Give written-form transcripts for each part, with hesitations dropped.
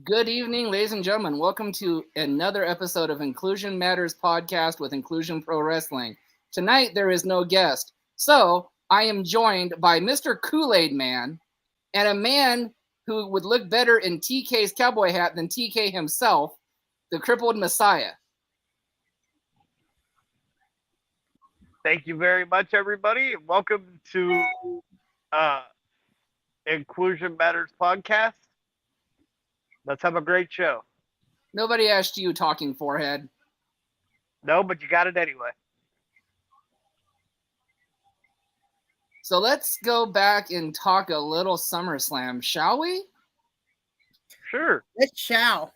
Good evening, ladies and gentlemen. Welcome to another episode of Inclusion Matters podcast with Inclusion Pro Wrestling. Tonight, there is no guest. So, I am joined by Mr. Kool-Aid Man and a man who would look better in TK's cowboy hat than TK himself, the crippled Messiah. Thank you very much, everybody. Welcome to Inclusion Matters podcast. Let's have a great show. Nobody asked you, talking forehead. No, but you got it anyway. So let's go back and talk a little SummerSlam, shall we? Sure. It shall.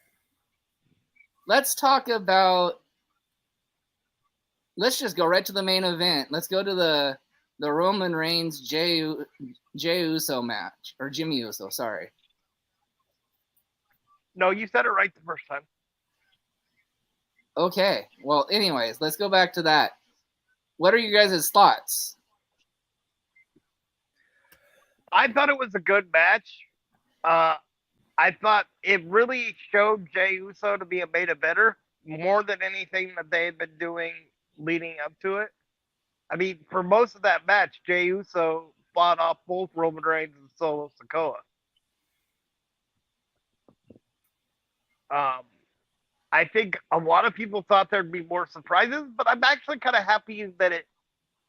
Let's talk about. Let's just go right to the main event. Let's go to the Roman Reigns Jey Uso match, or Jimmy Uso. Sorry. No, you said it right the first time. Okay. Well, anyways, let's go back to that. What are you guys' thoughts? I thought it was a good match. I thought it really showed Jey Uso to be a main eventer more than anything that they had been doing leading up to it. I mean, for most of that match, Jey Uso fought off both Roman Reigns and Solo Sikoa. I think a lot of people thought there'd be more surprises, but I'm actually kind of happy that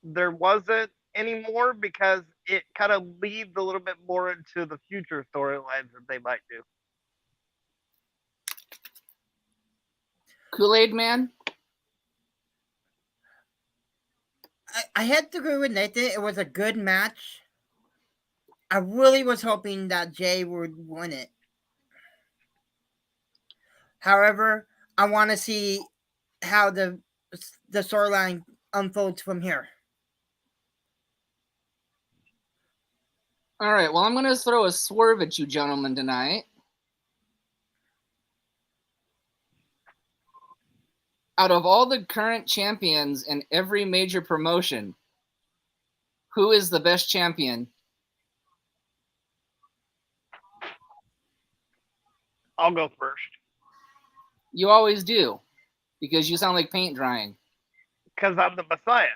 there wasn't anymore because it kind of leads a little bit more into the future storylines that they might do. Kool-Aid Man? I had to agree with Nathan. It was a good match. I really was hoping that Jay would win it. However, I want to see how the storyline unfolds from here. All right. Well, I'm going to throw a swerve at you gentlemen tonight. Out of all the current champions in every major promotion, who is the best champion? I'll go first. You always do, because you sound like paint drying. Because I'm the Messiah.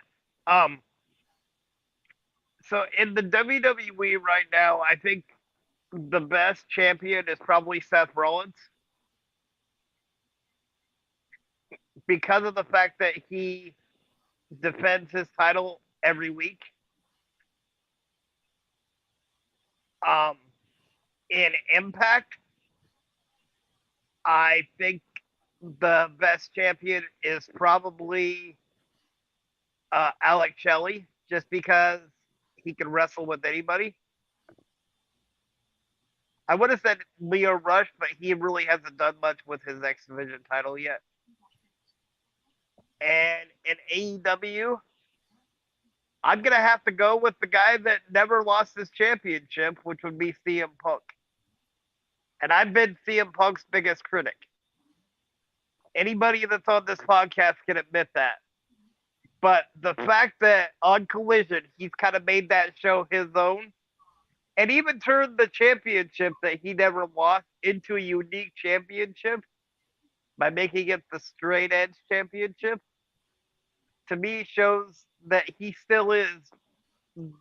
So in the WWE right now, I think the best champion is probably Seth Rollins. Because of the fact that he defends his title every week. In Impact, I think the best champion is probably Alex Shelley, just because he can wrestle with anybody. I would have said Leo Rush, but he really hasn't done much with his X Division title yet. And in AEW, I'm going to have to go with the guy that never lost his championship, which would be CM Punk. And I've been CM Punk's biggest critic. Anybody that's on this podcast can admit that. But the fact that on Collision, he's kind of made that show his own, and even turned the championship that he never lost into a unique championship by making it the straight edge championship, to me shows that he still is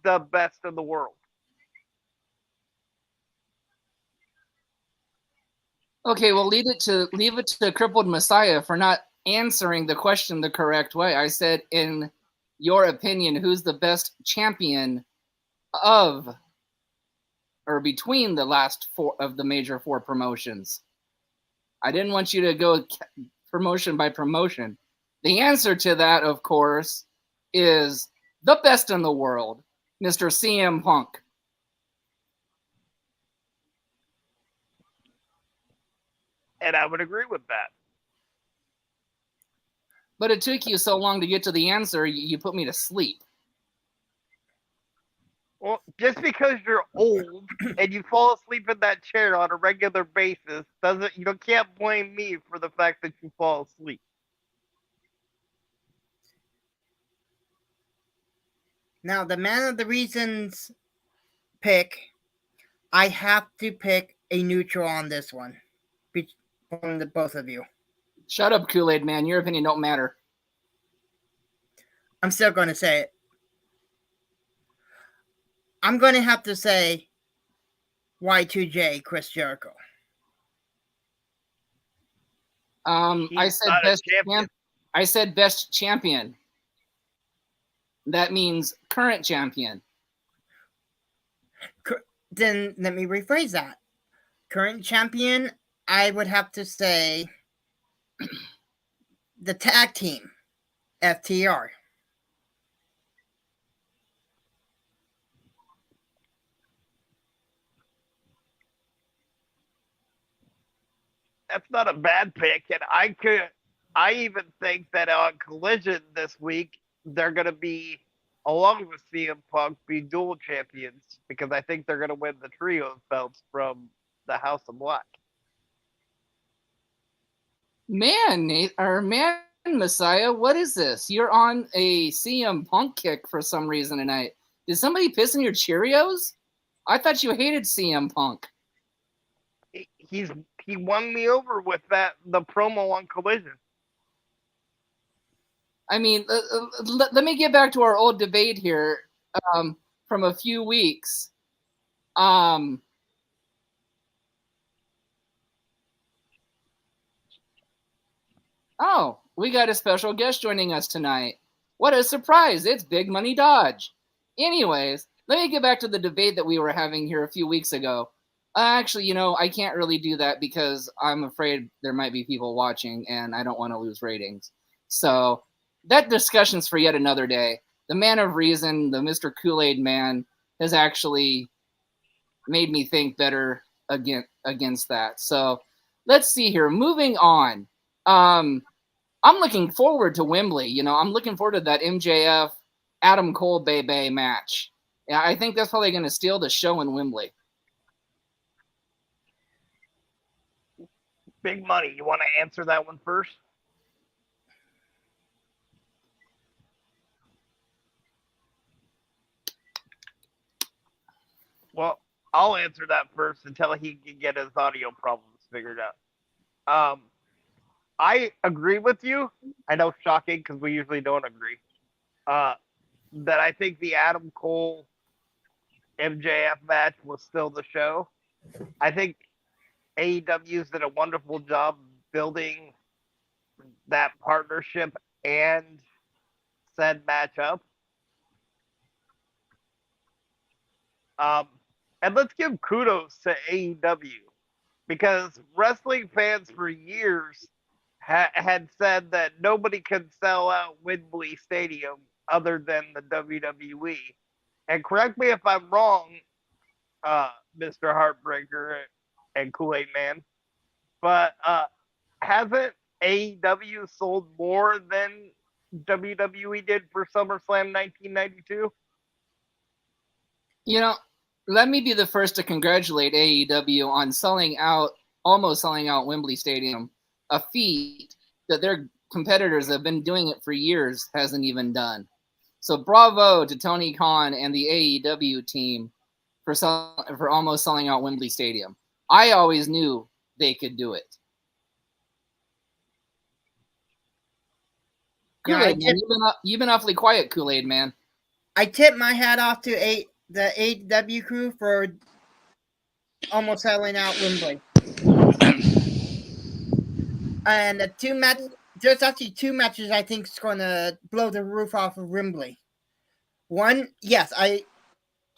the best in the world. Okay, well, leave it to the crippled Messiah for not answering the question the correct way. I said, in your opinion, who's the best champion of or between the last four of the major four promotions? I didn't want you to go promotion by promotion. The answer to that, of course, is the best in the world, Mr. CM Punk. And I would agree with that. But it took you so long to get to the answer, you put me to sleep. Well, just because you're old and you fall asleep in that chair on a regular basis doesn't, you can't blame me for the fact that you fall asleep. Now, the man of the reasons pick, I have to pick a neutral on this one from the both of you. Shut up, Kool-Aid man. Your opinion don't matter. I'm still going to say it. I'm going to have to say Y2J, Chris Jericho. I said not a best champion. I said best champion. That means current champion. Then let me rephrase that. Current champion, I would have to say the tag team, FTR. That's not a bad pick, and I even think that on Collision this week they're going to be, along with CM Punk, be dual champions because I think they're going to win the trios belts from the House of Black. Man, Nate, or man, Messiah, what is this? You're on a CM Punk kick for some reason tonight. Did somebody piss in your Cheerios? I thought you hated CM Punk. He won me over with the promo on Collision. I mean, let me get back to our old debate here from a few weeks. Oh, we got a special guest joining us tonight. What a surprise. It's Big Money Dodge. Anyways, let me get back to the debate that we were having here a few weeks ago. Actually, I can't really do that because I'm afraid there might be people watching and I don't want to lose ratings. So that discussion's for yet another day. The man of reason, the Mr. Kool-Aid man, has actually made me think better against that. So let's see here. Moving on. I'm looking forward to Wembley. I'm looking forward to that MJF Adam Cole Bay match. Yeah, I think that's probably going to steal the show in Wembley. Big Money, you want to answer that one first? Well, I'll answer that first until he can get his audio problems figured out. I agree with you. I know, shocking because we usually don't agree. That I think the Adam Cole MJF match was still the show. I think AEW's did a wonderful job building that partnership and said matchup. And let's give kudos to AEW because wrestling fans for years had said that nobody could sell out Wembley Stadium other than the WWE. And correct me if I'm wrong, Mr. Heartbreaker and Kool-Aid Man, but hasn't AEW sold more than WWE did for SummerSlam 1992? Let me be the first to congratulate AEW on almost selling out Wembley Stadium, a feat that their competitors have been doing it for years hasn't even done. So bravo to Tony Khan and the AEW team for almost selling out Wembley Stadium. I always knew they could do it. Kool-Aid man, you've been awfully quiet, Kool-Aid man. I tip my hat off to the AEW crew for almost selling out Wembley. And there's actually two matches I think is going to blow the roof off of Wembley. One, yes, I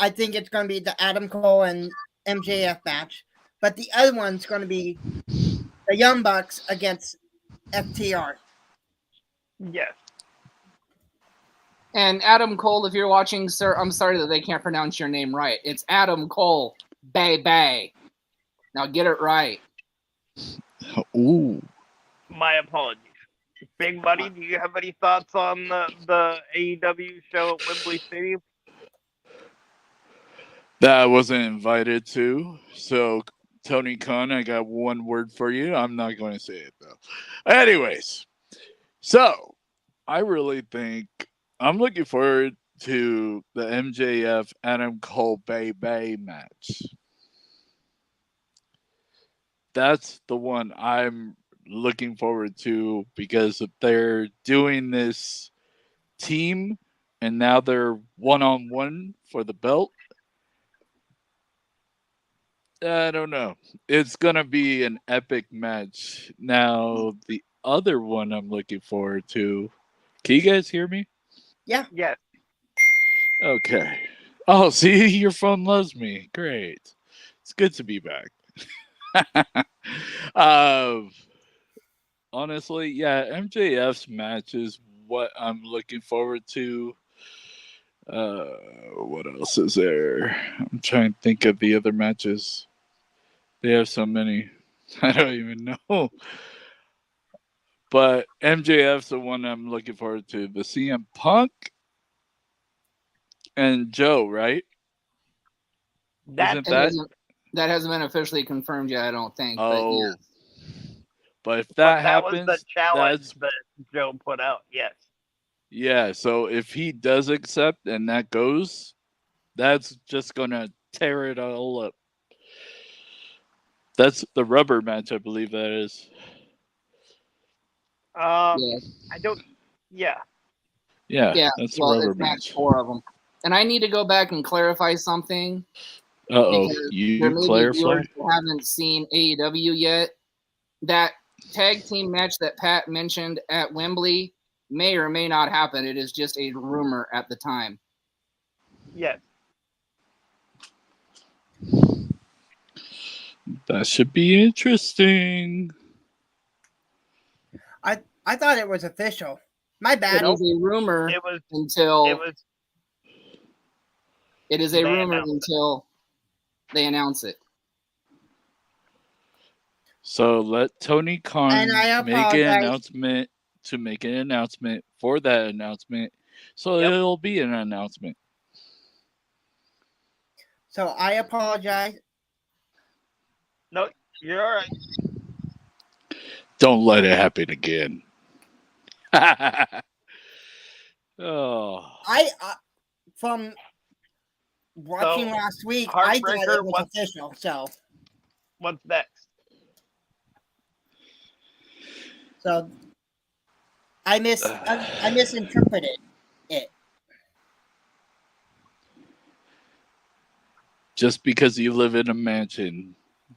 think it's going to be the Adam Cole and MJF match. But the other one's going to be the Young Bucks against FTR. Yes. And Adam Cole, if you're watching, sir, I'm sorry that they can't pronounce your name right. It's Adam Cole. Bay. Now get it right. Ooh. My apologies. Big Money, do you have any thoughts on the AEW show at Wembley Stadium? That I wasn't invited to. So, Tony Khan, I got one word for you. I'm not going to say it, though. Anyways, so I really think I'm looking forward to the MJF Adam Cole Bay match. that's the one I'm looking forward to because they're doing this team and now they're one-on-one for the belt. I don't know. It's going to be an epic match. Now, the other one I'm looking forward to. Can you guys hear me? Yeah. Yes. Okay. Oh, see, your phone loves me. Great. It's good to be back. um, honestly, yeah, MJF's match is what I'm looking forward to. Uh, what else is there? I'm trying to think of the other matches. They have so many. I don't even know. But MJF's the one I'm looking forward to. The CM Punk and Joe, right? That Isn't It that? hasn't been officially confirmed yet, I don't think. But yeah. Oh, but if but that that was the happens, challenge that's that Joe put out. Yes. yeah. So if he does accept and that goes, that's just gonna tear it all up. That's the rubber match, I believe that is. Yeah. I don't. Yeah. Yeah, Yeah. that's the Well, rubber it's match match. 4 of them. And I need to go back and clarify something Uh-oh, because there you may be clarify? viewers who haven't seen AEW yet. That tag team match that Pat mentioned at Wembley may or may not happen. It is just a rumor at the time. Yes. That should be interesting. I thought it was official. My bad. It is a rumor It was. until It was. it is They a rumor announced it. until they announce it. So let Tony Khan And I make an apologize. announcement to make an announcement for that announcement. So Yep. it'll be an announcement. So I apologize. No, you're all right. Don't let it happen again. Oh, I from watching So, last week, I thought Heartbreaker, it was official. So what's next? I misinterpreted it. just because you live in a mansion,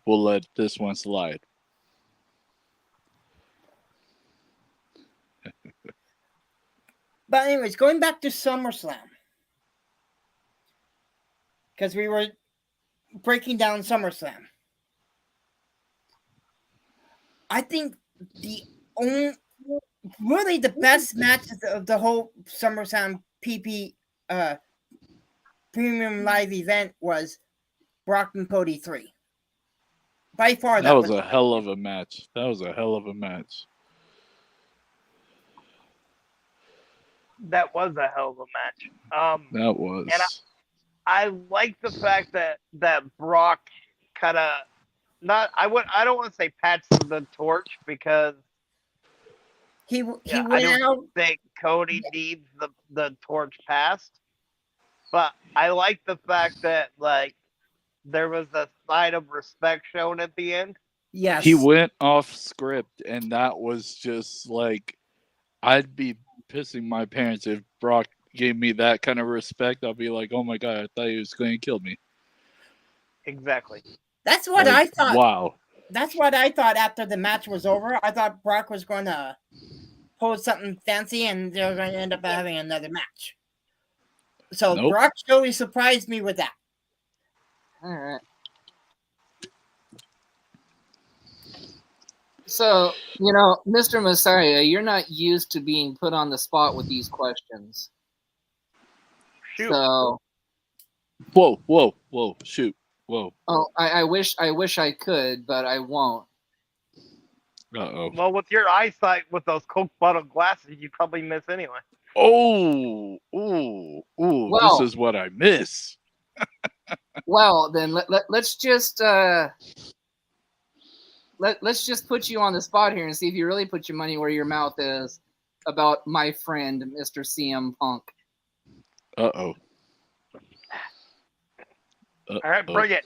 we'll let this one slide. But anyways, going back to SummerSlam, because we were breaking down SummerSlam. I think really the best matches of the whole SummerSlam Premium Live event was Brock and Cody 3. By far, That was a hell of a match. That was a hell of a match. That was a hell of a match. That was. And I like the fact that Brock kind of not. I don't want to say passed the torch because he I went don't out. think Cody needs the torch passed. But I like the fact that like there was a sign of respect shown at the end. Yes, He went off script, and that was just like, I'd be pissing my pants if Brock gave me that kind of respect. I'll be like, oh my god, I thought he was going to kill me. Exactly. That's what Like, I thought. Wow. That's what I thought after the match was over. I thought Brock was going to pull something fancy, and they were going to end up having another match. So Nope. Brock totally surprised me with that. All right. So, Mr. Messiah, you're not used to being put on the spot with these questions. Shoot. So, Whoa, shoot, whoa. oh, I wish I could, but I won't. Uh-oh. Well, with your eyesight with those Coke bottle glasses, you probably miss anyway. Oh, Well, this is what I miss. Well, then let's just let's just put you on the spot here and see if you really put your money where your mouth is about my friend, Mr. CM Punk. Uh-oh. All right, bring it.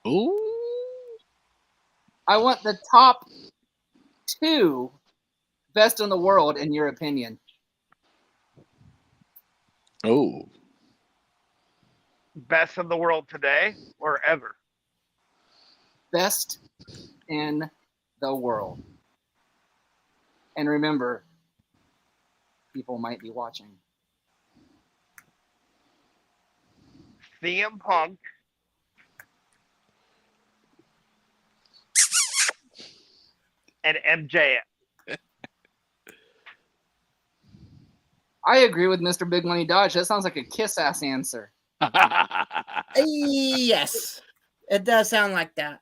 Ooh. I want the top 2 best in the world, in your opinion. Oh, Best in the world today or ever? Best in the world. And remember, people might be watching. CM Punk, and MJF. I agree with Mr. Big Money Dodge. That sounds like a kiss-ass answer. Yes, it does sound like that.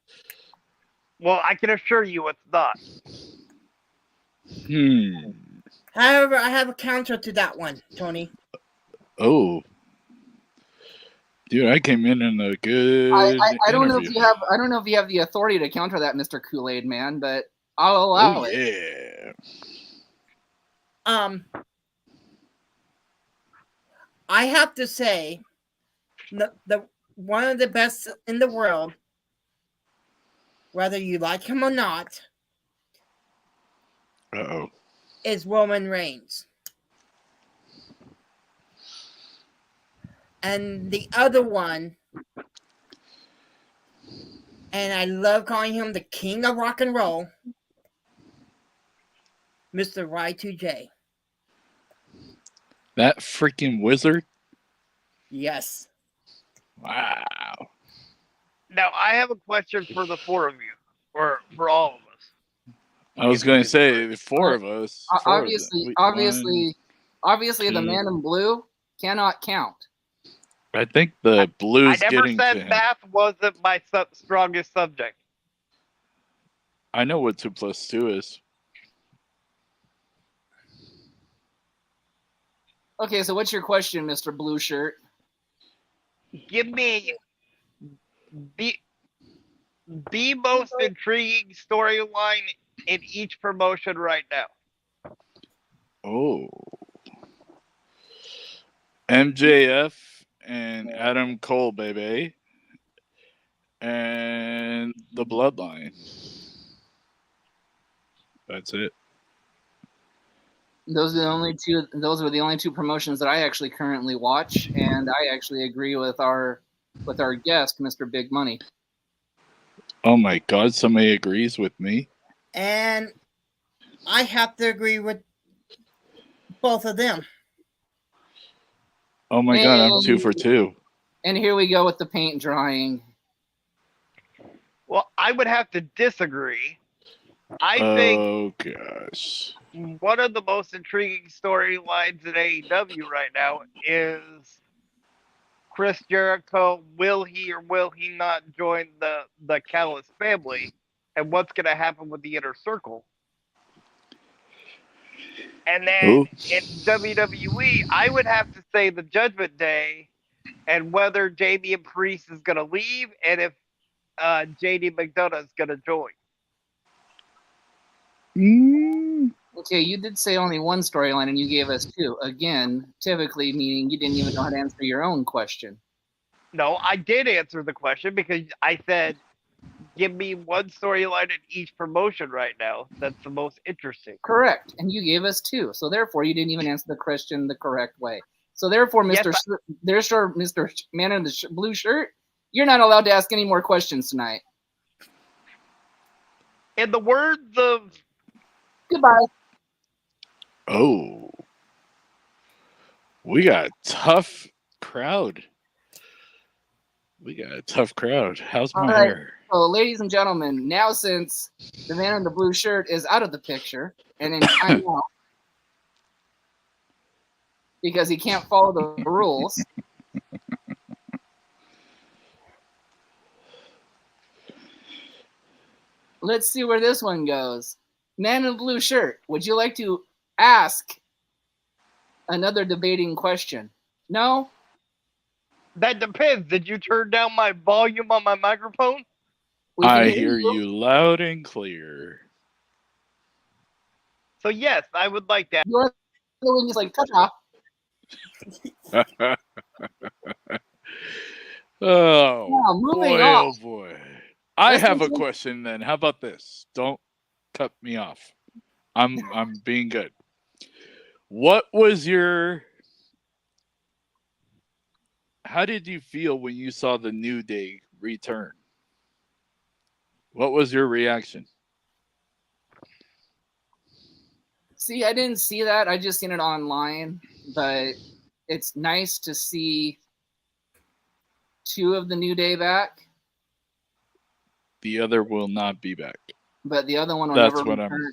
Well, I can assure you it's not. However, I have a counter to that one, Tony. Oh, dude, I came in a good. I don't know if interview. you have. I don't know if you have the authority to counter that, Mr. Kool-Aid Man, but I'll allow it. Yeah. I have to say, the one of the best in the world, whether you like him or not, Uh-oh. is Roman Reigns. And the other one, and I love calling him the king of rock and roll, Mr. Y2J. That freaking wizard. Yes. Wow. Now, I have a question for the 4 of you, or for all of us. I was going to say the 4 of us. Obviously, the man in blue cannot count. I think the blue's I never getting to said him. math wasn't my strongest subject. I know what 2 + 2 is. Okay, so what's your question, Mr. Blue Shirt? Give me the most intriguing storyline in each promotion right now. Oh. MJF and Adam Cole, baby. And the Bloodline. That's it. Those are the only 2. Those were the only 2 promotions that I actually currently watch, and I actually agree with our guest, Mr. Big Money. Oh my God! Somebody agrees with me. And I have to agree with both of them. Oh my God! I'm 2 for 2. And here we go with the paint drying. Well, I would have to disagree. I think. Oh gosh. One of the most intriguing storylines in AEW right now is Chris Jericho. Will he or will he not join the Callis family? And what's going to happen with the Inner Circle? And then in WWE, I would have to say the Judgment Day and whether Damian Priest is going to leave and if JD McDonough is going to join. Okay, you did say only one storyline and you gave us 2. Again, typically meaning you didn't even know how to answer your own question. No, I did answer the question because I said, give me one storyline in each promotion right now that's the most interesting. Correct. And you gave us 2. So therefore, you didn't even answer the question the correct way. So therefore, Mr. Man in the blue shirt, you're not allowed to ask any more questions tonight. In the words of... Goodbye. Oh. We got a tough crowd. How's my hair? So, ladies and gentlemen, now since the man in the blue shirt is out of the picture and in timeout because he can't follow the rules, let's see where this one goes. Man in the blue shirt, would you like to ask another debating question? No? That depends. Did you turn down my volume on my microphone? I hear you loud and clear. So yes, I would like that. Your other one is like, ta-ta. Oh, Now, moving boy, on. oh boy. I Let's have a continue. question then. How about this? Don't cut me off. I'm being good. What was your how did you feel when you saw the New Day return? What was your reaction? See, I didn't see that. I just seen it online, but it's nice to see two of the New Day back, The other will not be back. but the other one will That's never what return.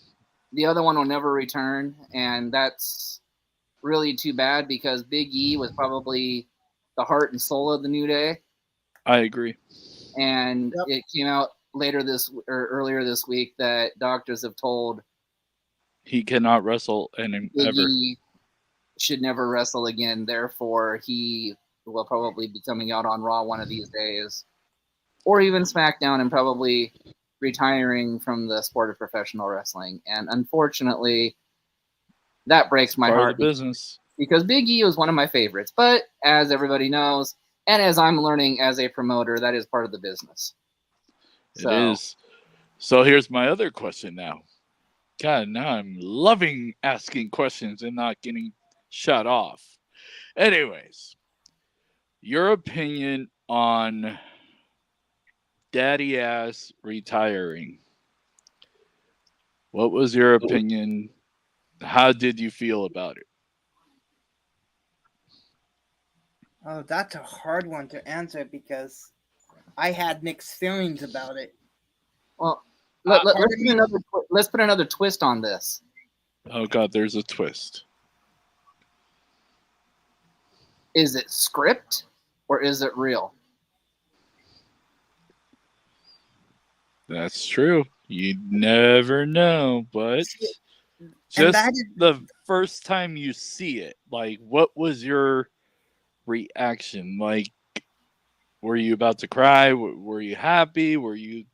The other one will never return, and that's really too bad because Big E was probably the heart and soul of the New Day, I agree. and Yep. it came out earlier this week that doctors have told He cannot wrestle Big ever. E should never wrestle again. Therefore, he will probably be coming out on Raw one of these days, or even SmackDown, and probably retiring from the sport of professional wrestling. And unfortunately, that breaks my Part heart of the business. because Big E was one of my favorites. But as everybody knows, and as I'm learning as a promoter, that is part of the business. It is. So here's my other question now. God, now I'm loving asking questions and not getting shut off. Anyways, your opinion on Daddy Ass retiring. What was your opinion? How did you feel about it? Oh, that's a hard one to answer because I had mixed feelings about it. Well, part of let's put another twist on this. Oh God, there's a twist. Is it script or is it real? That's true. You never know, but just that is- the first time you see it, like, what was your reaction? Like, were you about to cry? Were you happy?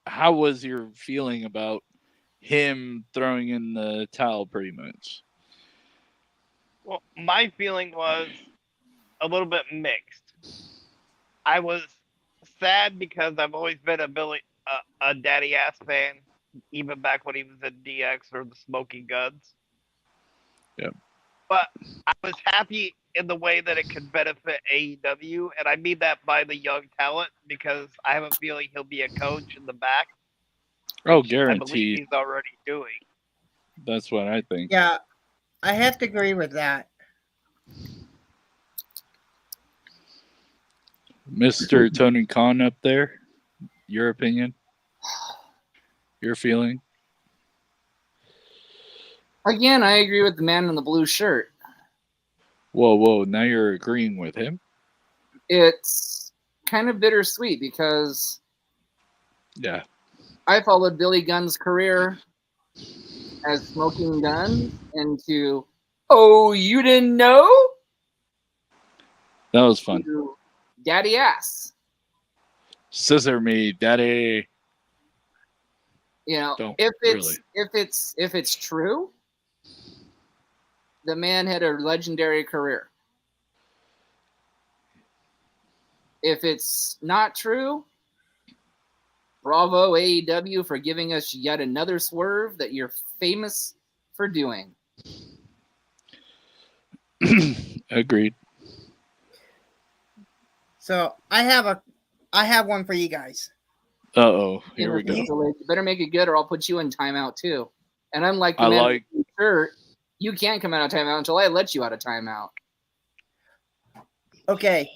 How was your feeling about him throwing in the towel pretty much? Well, my feeling was a little bit mixed. I was sad because I've always been a Daddy Ass fan, even back when he was in DX or the Smoking Guns. Yep. But I was happy in the way that it could benefit AEW, and I mean that by the young talent because I have a feeling he'll be a coach in the back. Oh, which I believe guaranteed. he's already doing. That's what I think. Yeah, I have to agree with that. Mr. Tony Khan up there, your opinion? Your feeling? Again, I agree with the man in the blue shirt. Whoa, now you're agreeing with him? It's kind of bittersweet because Yeah. I followed Billy Gunn's career as Smoking Gun into, oh, you didn't know? That was fun. To Daddy Ass. Scissor me, daddy. You know, Don't if really. it's true, the man had a legendary career. If it's not true, bravo AEW for giving us yet another swerve that you're famous for doing. Agreed. So I have one for you guys. Uh-oh, here we go. You better make it good or I'll put you in timeout too. And unlike the I man like- with the shirt, you can't come out of timeout until I let you out of timeout. Okay.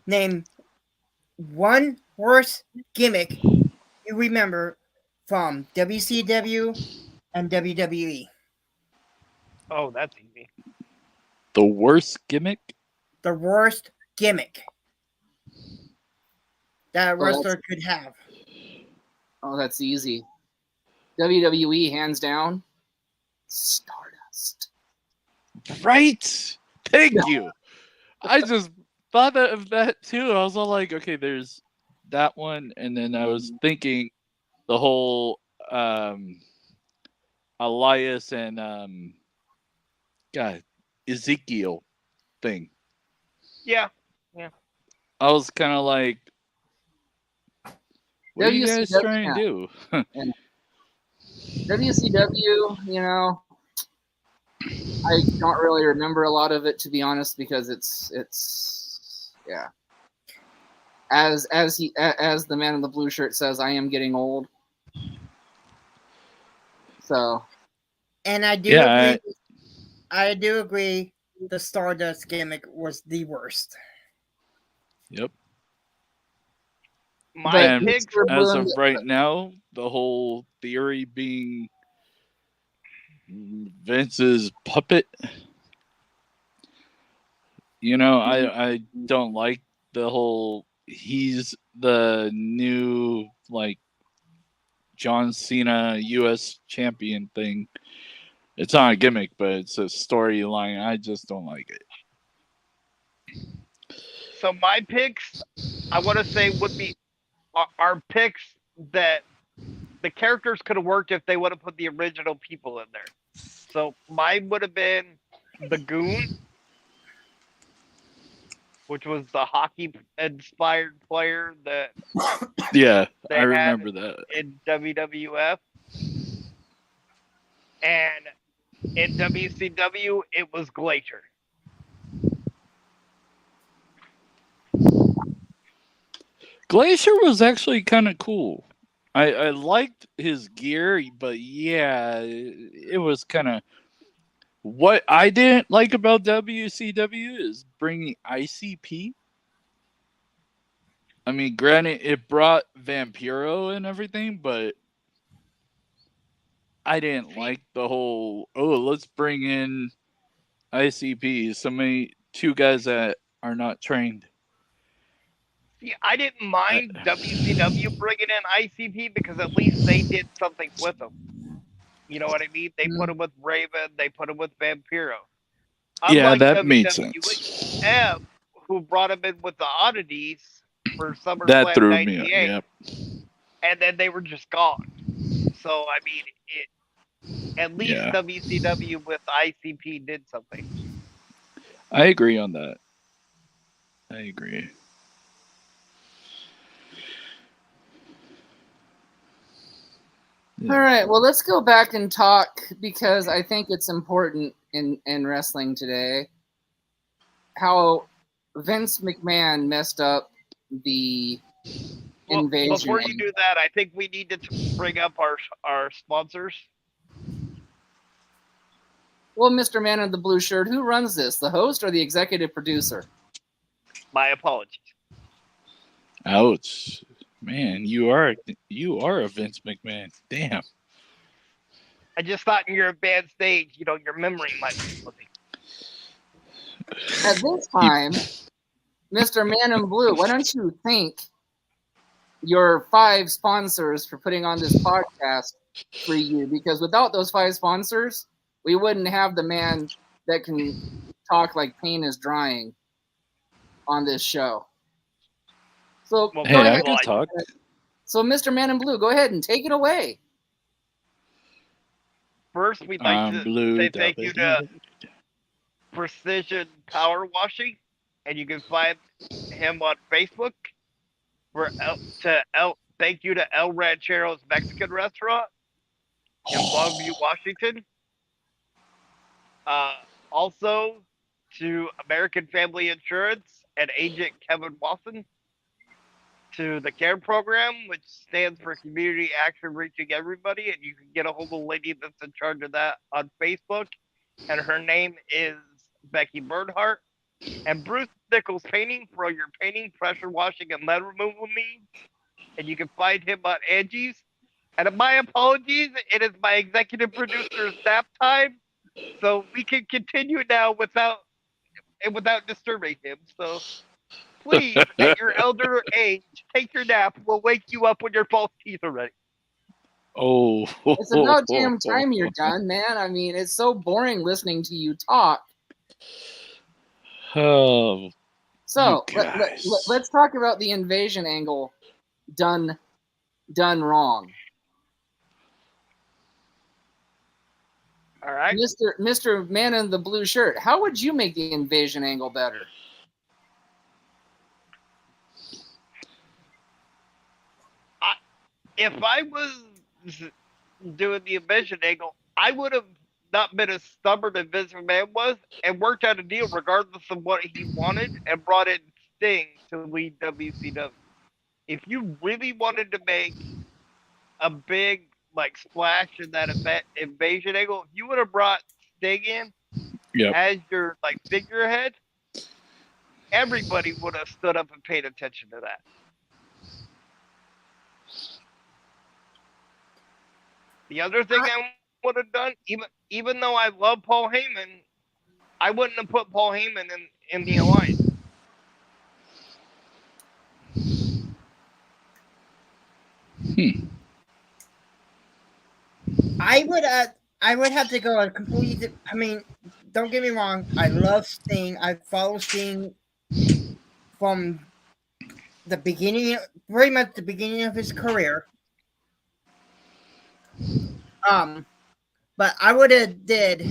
Name one worst gimmick you remember from WCW and WWE. Oh, that's easy. The worst gimmick? The worst gimmick that a Oh, wrestler could have. Oh, that's easy. WWE, hands down, Stardust. Right. Thank you. I just thought of that too. I was all like, okay, there's that one, and then I was thinking the whole Elias and God, Ezekiel thing. Yeah. I was kind of like, What are you guys WCW, trying to do? WCW, you know, I don't really remember a lot of it, to be honest, because it's yeah. As the man in the blue shirt says, I am getting old. So. And I do Yeah, agree. I do agree. The Stardust gimmick was the worst. Yep. My And picks. as of right now, the whole theory being Vince's puppet. You know, I don't like the whole he's the new like John Cena US champion thing. It's not a gimmick, but it's a storyline. I just don't like it. So my picks, I want to say, would be our picks that the characters could have worked if they would have put the original people in there. So mine would have been the Goon, which was the hockey-inspired player that Yeah, they I had remember that. in WWF. And in WCW, it was Glacier. Glacier was actually kind of cool. I liked his gear, but yeah, it was kind of. What I didn't like about WCW is bringing ICP. I mean, granted, it brought Vampiro and everything, but I didn't like the whole, let's bring in ICP. Two guys that are not trained. See, I didn't mind WCW bringing in ICP because at least they did something with them. You know what I mean? They put him with Raven. They put him with Vampiro. Yeah, Unlike that made sense. WWF, who brought him in with the oddities for That SummerSlam threw me. '98, Yep. and then they were just gone. So I mean, at least WCW with ICP did something. I agree on that. I agree. All right, well, let's go back and talk because I think it's important in wrestling today how Vince McMahon messed up the invasion. Before you do that, I think we need to bring up our sponsors. Well, Mr. Man in the blue shirt, who runs this, the host or the executive producer? My apologies. Ouch. Man, you are a Vince McMahon. Damn. I just thought in your advanced stage, your memory might be slipping. At this time, Mr. Man in Blue, why don't you thank your 5 sponsors for putting on this podcast for you? Because without those 5 sponsors, we wouldn't have the man that can talk like paint is drying on this show. So hey, I can talk. So, Mr. Man in Blue, go ahead and take it away. First, we'd like to say thank you to Precision Power Washing, and you can find him on Facebook. Thank you to El Ranchero's Mexican Restaurant in Longview, Washington. Also to American Family Insurance and agent Kevin Watson. To the CARE program, which stands for Community Action Reaching Everybody, and you can get a hold of the lady that's in charge of that on Facebook, and her name is Becky Bernhardt. And Bruce Nichols Painting for all your painting, pressure washing, and lead removal needs, and you can find him on Angie's. And my apologies, it is my executive producer's nap time, so we can continue now without disturbing him. So please, at your elder age, take your nap. We'll wake you up when your false teeth are ready. Oh, it's about damn time you're done, man. I mean, it's so boring listening to you talk. Oh, so let's talk about the invasion angle done wrong. All right, Mr. Man in the blue shirt, how would you make the invasion angle better? if I was doing the invasion angle, I would have not been as stubborn as Vince McMahon was and worked out a deal regardless of what he wanted and brought in Sting to lead WCW. If you really wanted to make a big like splash in that event invasion angle, if you would have brought Sting in Yep. as your like figurehead, everybody would have stood up and paid attention to that. The other thing I would have done, even though I love Paul Heyman, I wouldn't have put Paul Heyman in the alliance. I would have to go a completely. I mean, don't get me wrong. I love Sting. I follow Sting from the beginning, pretty much the beginning of his career. But I would have did.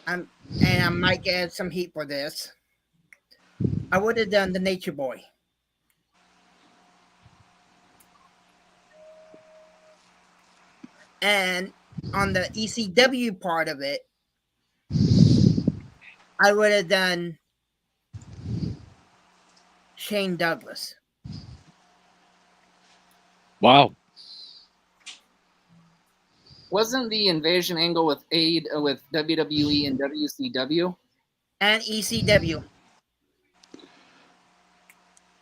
And I might get some heat for this. I would have done the Nature Boy. And on the ECW part of it, I would have done Shane Douglas. Wow. Wasn't the invasion angle with WWE and WCW? And ECW.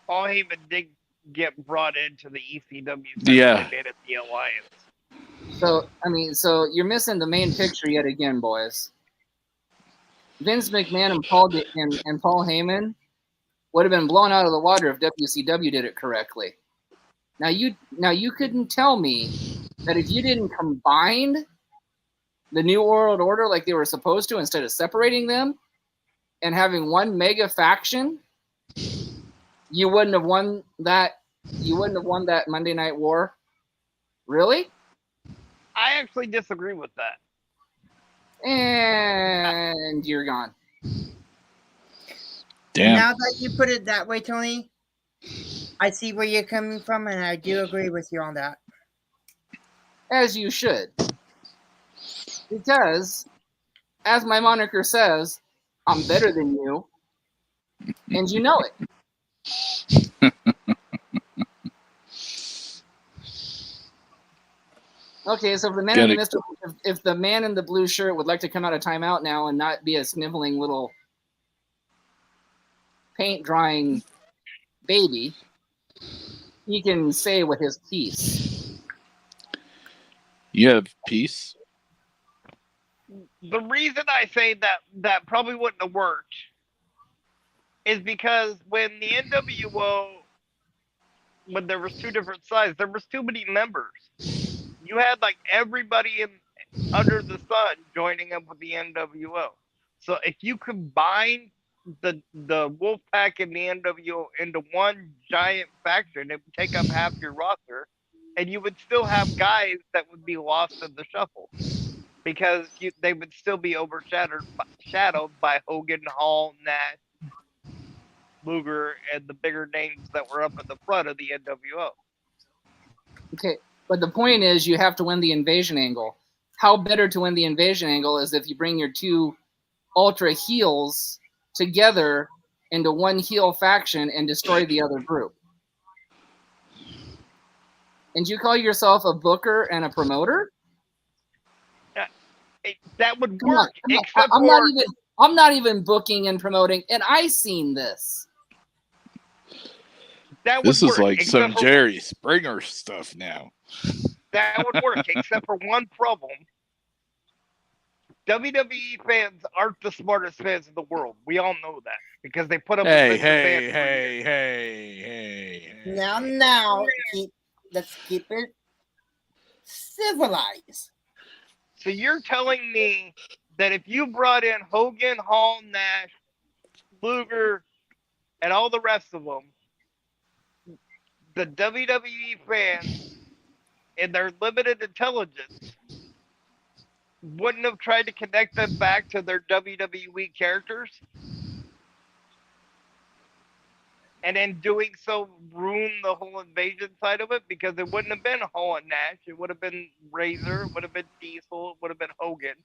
Paul Heyman did get brought into the ECW. Yeah. They made it the alliance. So you're missing the main picture yet again, boys. Vince McMahon and Paul Heyman would have been blown out of the water if WCW did it correctly. Now you couldn't tell me that if you didn't combine the New World Order like they were supposed to, instead of separating them and having one mega faction, you wouldn't have won that. You wouldn't have won that Monday Night War. Really? I actually disagree with that. And you're gone. Damn. Now that you put it that way, Tony, I see where you're coming from, and I do agree with you on that. As you should. Because, as my moniker says, I'm better than you, and you know it. Okay, so if the man in the blue shirt would like to come out of timeout now and not be a sniveling little paint drying baby, he can say with his piece. You have peace? The reason I say that probably wouldn't have worked is because when the NWO, when there was two different sides, there was too many members. You had like everybody under the sun joining up with the NWO. So if you combine the Wolfpack and the NWO into one giant faction, it would take up half your roster, and you would still have guys that would be lost in the shuffle because they would still be overshadowed by Hogan, Hall, Nash, Luger, and the bigger names that were up at the front of the NWO. Okay, but the point is you have to win the invasion angle. How better to win the invasion angle is if you bring your two ultra heels together into one heel faction and destroy the other group. And you call yourself a booker and a promoter? That would work. I'm not even booking and promoting, and I seen this. This is like some Jerry Springer stuff now. That would work, except for one problem. WWE fans aren't the smartest fans in the world. We all know that because they put up Hey. Now, let's keep it civilized. So you're telling me that if you brought in Hogan, Hall, Nash, Luger, and all the rest of them, the WWE fans, in their limited intelligence, wouldn't have tried to connect them back to their WWE characters? and in doing so ruin the whole invasion side of it, because it wouldn't have been Hall and Nash. It would have been Razor. It would have been Diesel. It would have been Hogan.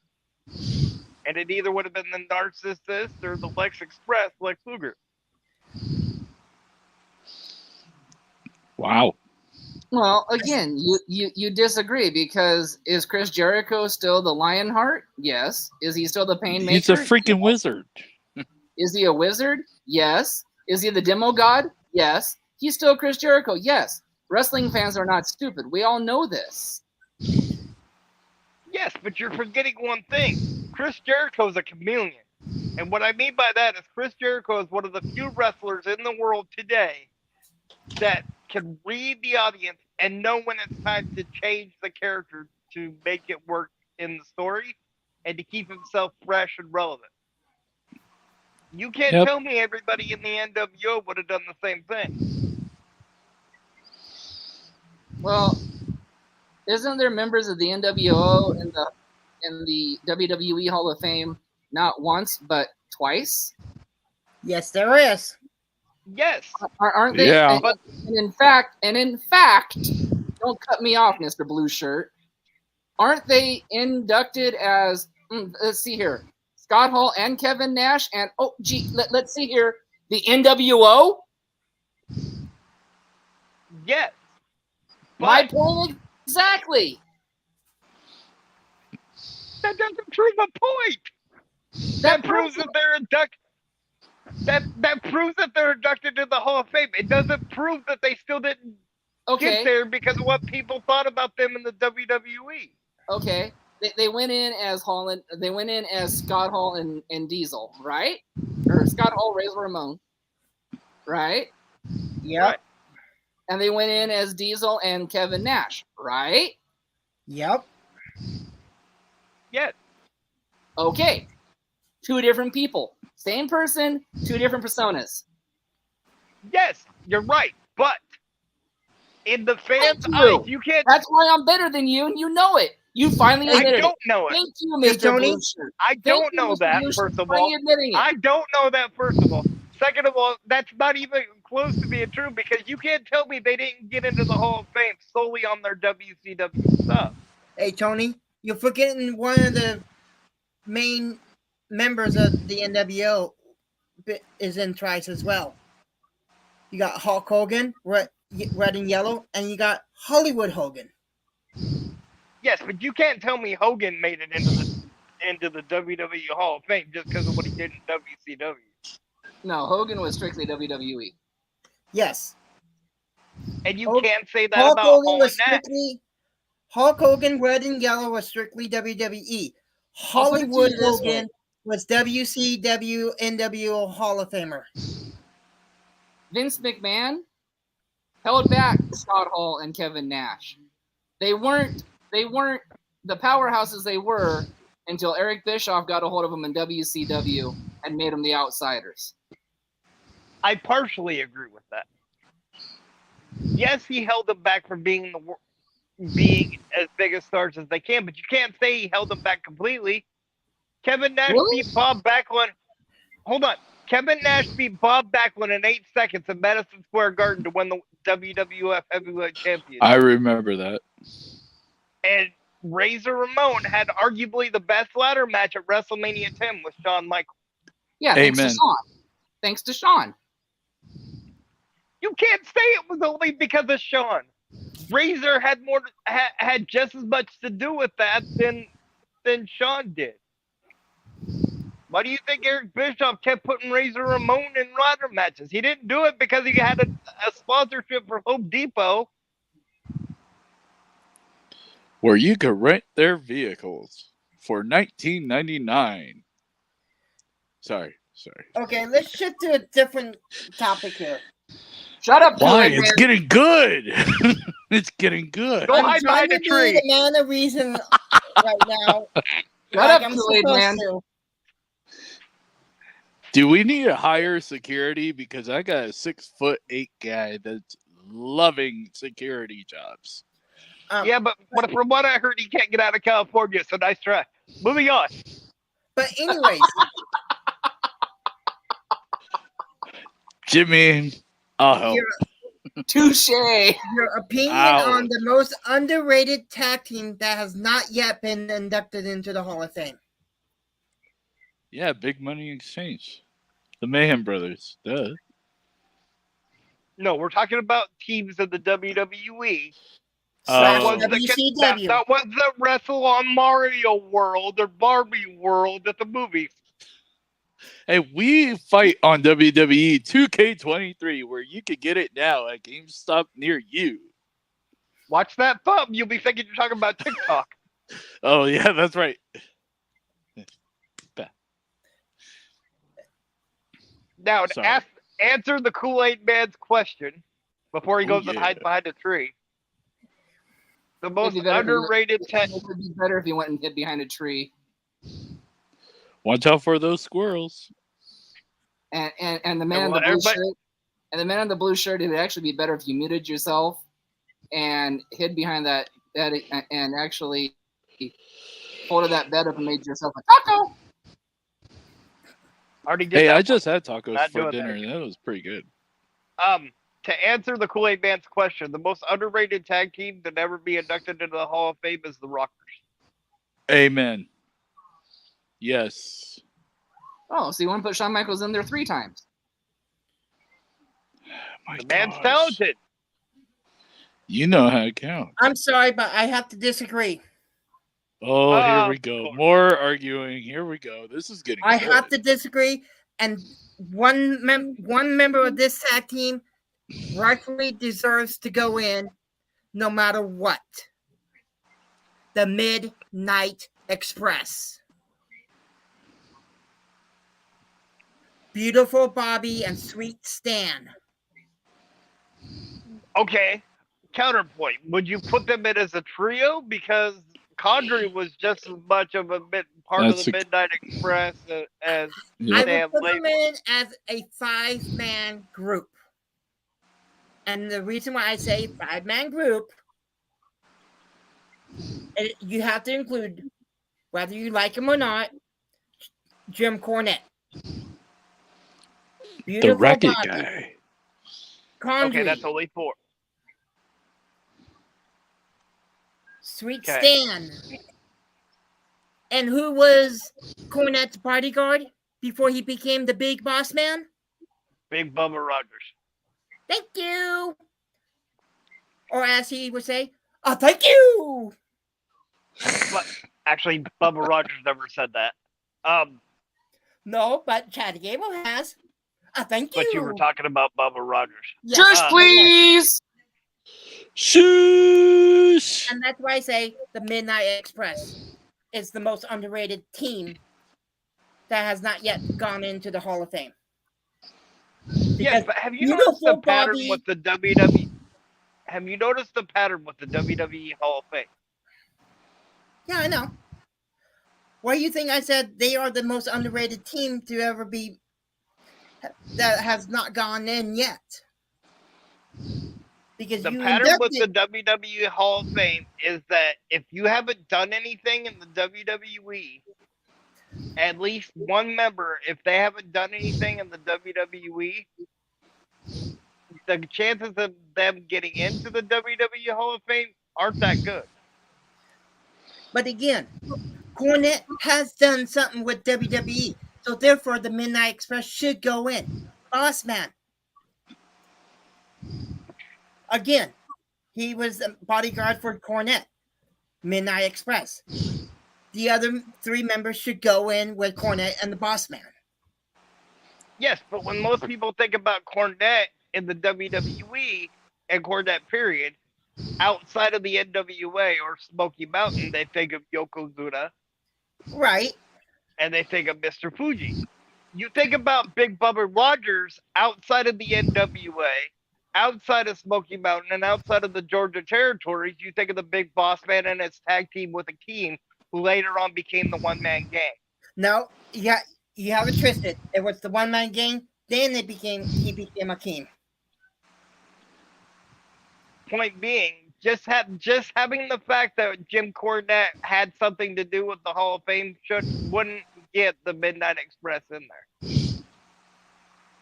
And it either would have been the Narcissist or the Lex Express, Lex Luger. Wow. Well, again, you disagree because is Chris Jericho still the Lionheart? Yes. Is he still the Painmaker? He's a freaking wizard. Is he a wizard? Yes. Is he the demo god? Yes. He's still Chris Jericho? Yes. Wrestling fans are not stupid. We all know this. Yes, but you're forgetting one thing. Chris Jericho is a chameleon. And what I mean by that is Chris Jericho is one of the few wrestlers in the world today that can read the audience and know when it's time to change the character to make it work in the story and to keep himself fresh and relevant. You can't tell me everybody in the NWO would have done the same thing. Well, isn't there members of the NWO in the WWE Hall of Fame not once but twice? Yes, there is. Yes. Aren't they? Yeah. And in fact, don't cut me off, Mr. Blue Shirt. Aren't they inducted as? Let's see here. Scott Hall and Kevin Nash and let's see here. The NWO. Yes. My point exactly. That doesn't prove a point. That proves that they're inducted. That proves that they're inducted to the Hall of Fame. It doesn't prove that they still didn't get there because of what people thought about them in the WWE. Okay. They went in as Holland. They went in as Scott Hall and Diesel, right? Or Scott Hall, Razor Ramon, right? Yep. Right. And they went in as Diesel and Kevin Nash, right? Yep. Yes. Okay. Two different people. Same person, two different personas. Yes, you're right. But in the fans' eyes, you can't. That's why I'm better than you, and you know it. You finally admitted it. I don't know it. Thank you, Mr. Blue Shirt. I don't know that, first of all. I don't know that, first of all. Second of all, that's not even close to being true because you can't tell me they didn't get into the Hall of Fame solely on their WCW stuff. Hey, Tony, you're forgetting one of the main members of the NWO is in Trice as well. You got Hulk Hogan, red and yellow, and you got Hollywood Hogan. Yes, but you can't tell me Hogan made it into the WWE Hall of Fame just because of what he did in WCW. No, Hogan was strictly WWE. Yes. And you can't say that about Hall and Nash. Hulk Hogan, red and yellow, was strictly WWE. Hollywood Hogan was WCW NWO Hall of Famer. Vince McMahon held back Scott Hall and Kevin Nash. They weren't the powerhouses they were until Eric Bischoff got a hold of them in WCW and made them the outsiders. I partially agree with that. Yes, he held them back from being as big as stars as they can, but you can't say he held them back completely. Kevin Nash beat Bob Backlund. Hold on. Kevin Nash beat Bob Backlund in 8 seconds at Madison Square Garden to win the WWF Heavyweight Championship. I remember that. And Razor Ramon had arguably the best ladder match at WrestleMania 10 with Shawn Michaels. Yeah, thanks to Shawn. Thanks to Shawn. You can't say it was only because of Shawn. Razor had just as much to do with that than Shawn did. Why do you think Eric Bischoff kept putting Razor Ramon in ladder matches? He didn't do it because he had a sponsorship for Home Depot. Where you could rent their vehicles for $19.99. Sorry. Okay, let's shift to a different topic here. Shut up, Why? Kool-Aid It's Man. getting good. It's getting good. Go hide behind a tree. The man of reason right now. Shut up, Kool-Aid Man. Do we need to hire security? Because I got a 6'8" guy that's loving security jobs. Yeah, but from what I heard, he can't get out of California, so nice try. Moving on. But anyways. Jimmy, I'll help. Touche. Your opinion on Ouch. the most underrated tag team that has not yet been inducted into the Hall of Fame. Yeah, Big Money Exchange. The Mayhem Brothers. Duh. No, we're talking about teams in the WWE. Slash Oh. WCW. That ones that wrestle on Mario World or Barbie World at the movies. Hey, we fight on WWE 2K23 where you can get it now at GameStop near you. Watch that thumb. You'll be thinking you're talking about TikTok. Oh, yeah, that's right. Now, Sorry. answer the Kool-Aid Man's question before he Oh, goes and yeah. hides behind a tree. The most It'd be better if you- underrated tag. It would be better if you went and hid behind a tree. Watch out for those squirrels. And the man in well, the blue everybody- shirt. And the man in the blue shirt. It would actually be better if you muted yourself and hid behind that and actually folded that bed up and made yourself a taco. Already did Hey, that I one. just had tacos Not for doing dinner. that. That was pretty good. To answer the Kool-Aid Man's question, the most underrated tag team to never be inducted into the Hall of Fame is the Rockers. Amen. Yes. Oh, so you want to put Shawn Michaels in there 3 times? My The man's gosh. talented. You know how to count. I'm sorry, but I have to disagree. Oh, here Of we go. course. More arguing. Here we go. This is getting I good. have to disagree. And one member of this tag team rightfully deserves to go in no matter what. The Midnight Express. Beautiful Bobby and Sweet Stan. Okay. Counterpoint. Would you put them in as a trio? Because Condrey was just as much of a part of That's the a- Midnight Express as Yep. I Stan would put Lane. them in as a 5-man group. And the reason why I say 5-man group, you have to include, whether you like him or not, Jim Cornette. The Beautiful racket Bobby. guy. Condrey. Okay, that's only 4. Sweet Okay. Stan. And who was Cornette's bodyguard before he became the big boss man? Big Bubba Rogers. Thank you. Or as he would say, oh, thank you. But actually, Bubba Rogers never said that. No, but Chad Gable has. Oh, thank you. But you were talking about Bubba Rogers. Yes. Just please. Shush. And that's why I say the Midnight Express is the most underrated team that has not yet gone into the Hall of Fame. Yes, but have you Beautiful noticed the pattern Bobby- with the WWE? Have you noticed the pattern with the WWE Hall of Fame? Yeah, I know. Why do you think I said they are the most underrated team to ever be that has not gone in yet? Because The you pattern with the inducted, WWE Hall of Fame is that if you haven't done anything in the WWE, at least one member, if they haven't done anything in the WWE, the chances of them getting into the WWE Hall of Fame aren't that good. but again, Cornette has done something with WWE, so therefore the Midnight Express should go in. Boss Man. Again, he was a bodyguard for Cornette. Midnight Express. The other 3 members should go in with Cornette and the Boss Man. Yes, but when most people think about Cornette in the WWE and Cornette period, outside of the NWA or Smoky Mountain, they think of Yokozuna Right. and they think of Mr. Fuji. You think about Big Bubba Rogers outside of the NWA, outside of Smoky Mountain, and outside of the Georgia territories, you think of the Big Boss Man and his tag team with Akeem, who later on became the one-man gang. No, you have it twisted. It was the 1-man gang, then he became Akeem. Point being, just having the fact that Jim Cornette had something to do with the Hall of Fame wouldn't get the Midnight Express in there.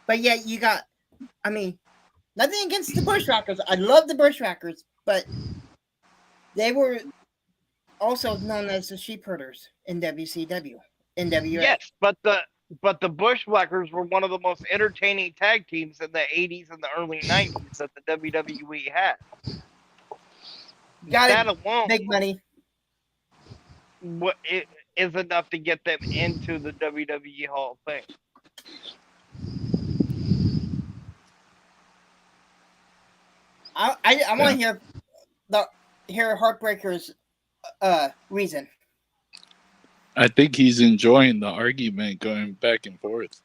But yet you got, I mean, Nothing against the Bushwhackers. I love the Bushwhackers, but they were also known as the Sheep Herders in WCW, NWA. Yes, but the Bushwhackers were one of the most entertaining tag teams in the 80s and the early 90s that the WWE had. Got That it. alone Big money. it is enough to get them into the WWE Hall of Fame. I want to hear Heartbreaker's reason. I think he's enjoying the argument going back and forth.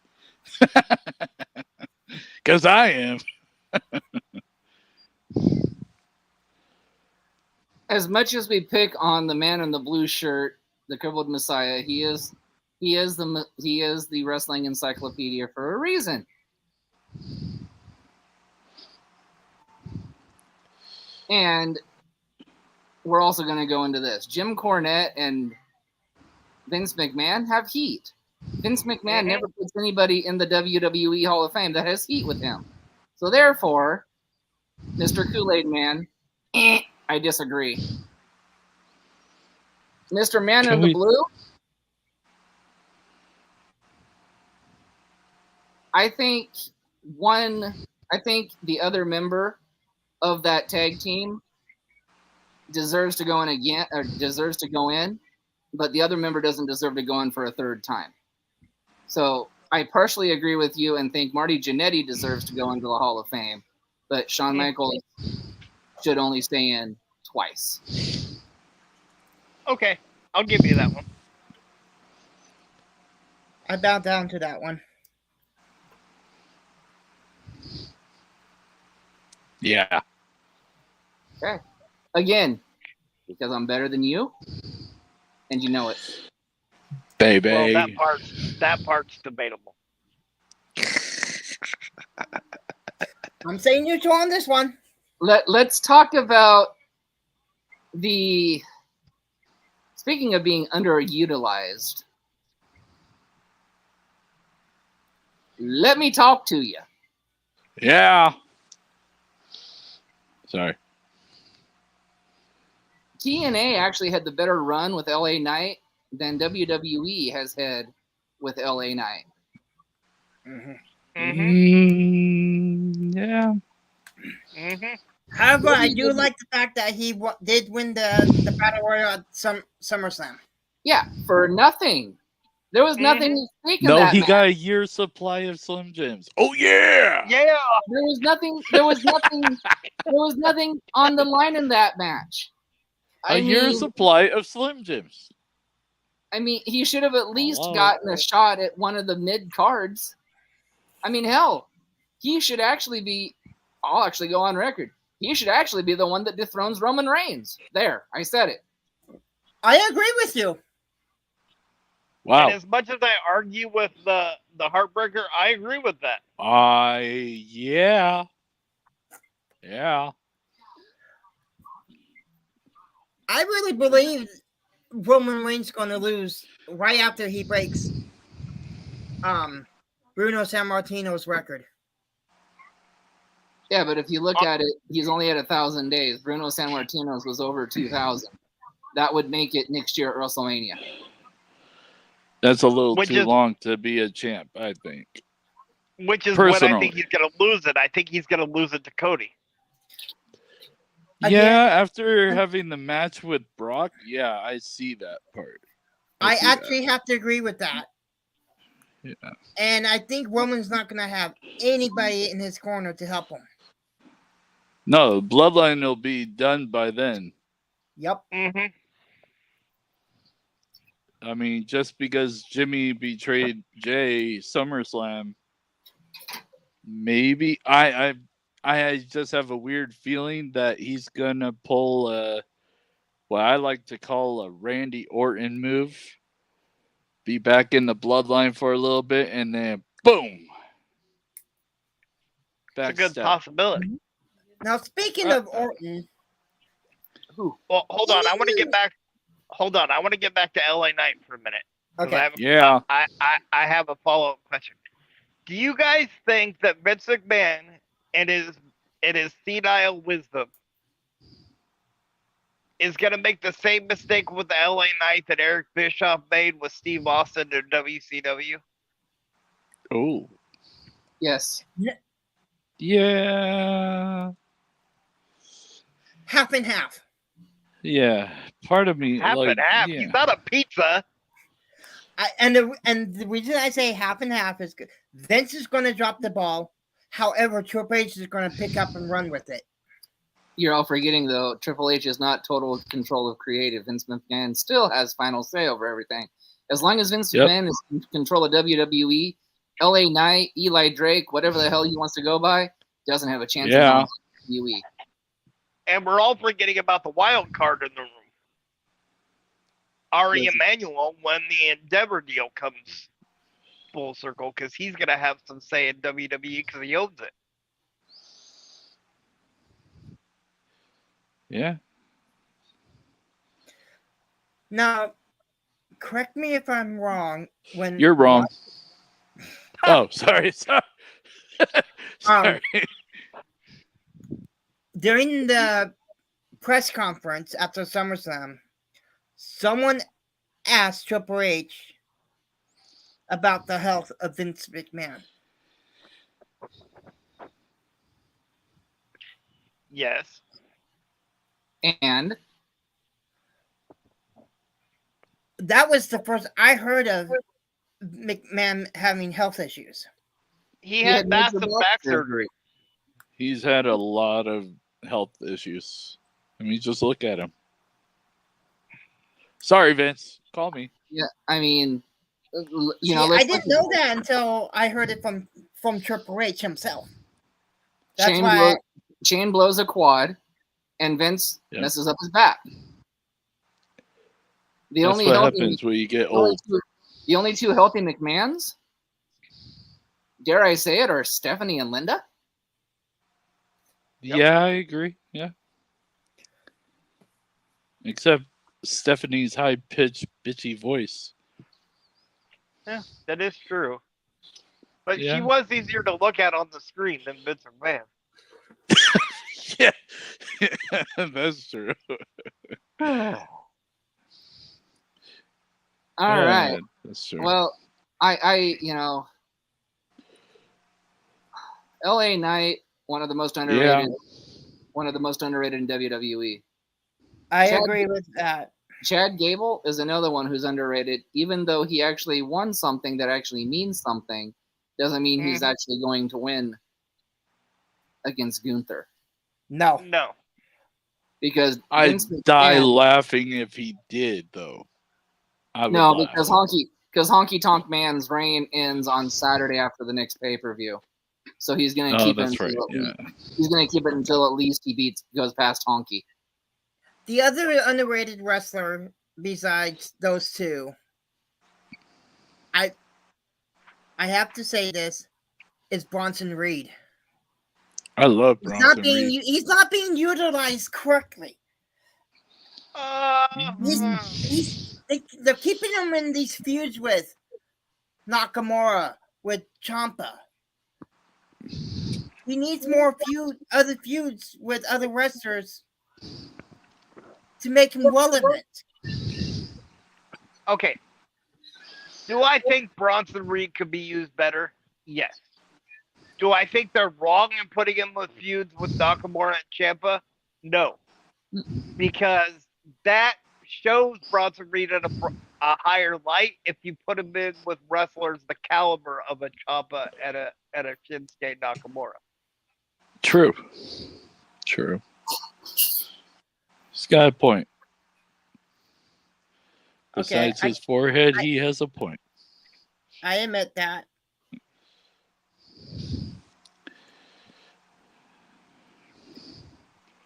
Because I am. As much as we pick on the man in the blue shirt, the crippled Messiah, he is the wrestling encyclopedia for a reason. And we're also going to go into this. Jim Cornette and Vince McMahon have heat. Vince McMahon never puts anybody in the WWE Hall of Fame that has heat with him. So therefore, Mr. Kool-Aid Man, I disagree. Mr. Man in the Blue, I think the other member of that tag team deserves to go in again, or deserves to go in, but the other member doesn't deserve to go in for a third time. So I partially agree with you and think Marty Jannetty deserves to go into the Hall of Fame, but Shawn Michaels should only stay in twice. Okay, I'll give you that one. I bow down to that one. Yeah. Okay. Again, because I'm better than you, and you know it. Baby. Well, that part's debatable. I'm saying you two on this one. Let's talk about the. Speaking of being underutilized, let me talk to you. Yeah. Sorry. TNA actually had the better run with LA Knight than WWE has had with LA Knight. Yeah. However, I do like the fact that he did win the Battle Royal at SummerSlam. Yeah, for nothing. There was nothing to speak of No, that he match. got a year's supply of Slim Jims. Oh yeah. Yeah. There was nothing. There was nothing on the line in that match. A year's supply of Slim Jims. I mean, he should have at least gotten a shot at one of the mid cards. I mean, hell, he should actually be. I'll actually go on record. He should actually be the one that dethrones Roman Reigns. There, I said it. I agree with you. Wow. And as much as I argue with the Heartbreaker, I agree with that. Yeah. Yeah. I really believe Roman Reigns going to lose right after he breaks Bruno Sammartino's record. Yeah, but if you look at it, he's only had 1,000 days. Bruno Sammartino's was over 2,000. That would make it next year at WrestleMania. That's a little too long to be a champ, I think. Which is when I think he's going to lose it. I think he's going to lose it to Cody. Yeah, after having the match with Brock, yeah, I see that part. I actually have to agree with that. Yeah. And I think Roman's not going to have anybody in his corner to help him. No, Bloodline will be done by then. Yep. I mean, just because Jimmy betrayed Jay SummerSlam, maybe I just have a weird feeling that he's gonna pull what I like to call a Randy Orton move. Be back in the Bloodline for a little bit, and then boom. It's a good possibility. Now, speaking of Orton, well, hold on. I want to get back. Hold on. I want to get back to LA Knight for a minute. Okay. I have a follow-up question. Do you guys think that Vince McMahon and his in his senile wisdom, is going to make the same mistake with the LA Knight that Eric Bischoff made with Steve Austin in WCW? Oh, Yes. yeah. Half and half. Yeah. Part of me, Half like, and half. yeah. He's not a pizza. And the reason I say half and half is Vince is going to drop the ball. However, Triple H is going to pick up and run with it. You're all forgetting, though, Triple H is not total control of creative. Vince McMahon still has final say over everything. As long as Vince McMahon is in control of WWE, LA Knight, Eli Drake, whatever the hell he wants to go by, doesn't have a chance in WWE. And we're all forgetting about the wild card in the room. Ari Emanuel, when the Endeavor deal comes full circle, because he's going to have some say in WWE because he owns it. Yeah. Now, correct me if I'm wrong. When You're wrong. Oh, sorry. Sorry. During the press conference after SummerSlam, someone asked Triple H about the health of Vince McMahon. Yes. And that was the first I heard of McMahon having health issues. He had massive back surgery. He's had a lot of health issues. I mean, just look at him. Sorry, Vince. Call me. Yeah, I mean, I didn't know that until I heard it from Triple H himself. That's Shane blows a quad, and Vince messes up his back. That's what happens when you get old. The only two healthy McMahons, dare I say it, are Stephanie and Linda. Yeah, I agree. Yeah. Except Stephanie's high-pitched, bitchy voice. Yeah, that is true. But she was easier to look at on the screen than Vince McMahon. Yeah, that's true. All right. That's true. Well, I LA Knight, one of the most underrated. One of the most underrated in WWE. I agree with that. Chad Gable is another one who's underrated, even though he actually won something that actually means something, doesn't mean he's actually going to win against Gunther. No. Because I'd die laughing if he did, though. Because Honky Tonk Man's reign ends on Saturday after the next pay-per-view. So he's going to keep it he's going to keep it until at least he goes past Honky. The other underrated wrestler besides those two, I have to say this, is Bronson Reed. I love Bronson Reed. He's not being utilized correctly. They're keeping him in these feuds with Nakamura, with Ciampa. He needs more other feuds with other wrestlers to make him relevant. Okay. Do I think Bronson Reed could be used better? Yes. Do I think they're wrong in putting him with feuds with Nakamura and Ciampa? No. Because that shows Bronson Reed in a higher light if you put him in with wrestlers the caliber of a Ciampa and a Shinsuke Nakamura. True. He's got a point. Besides his forehead, he has a point. I admit that.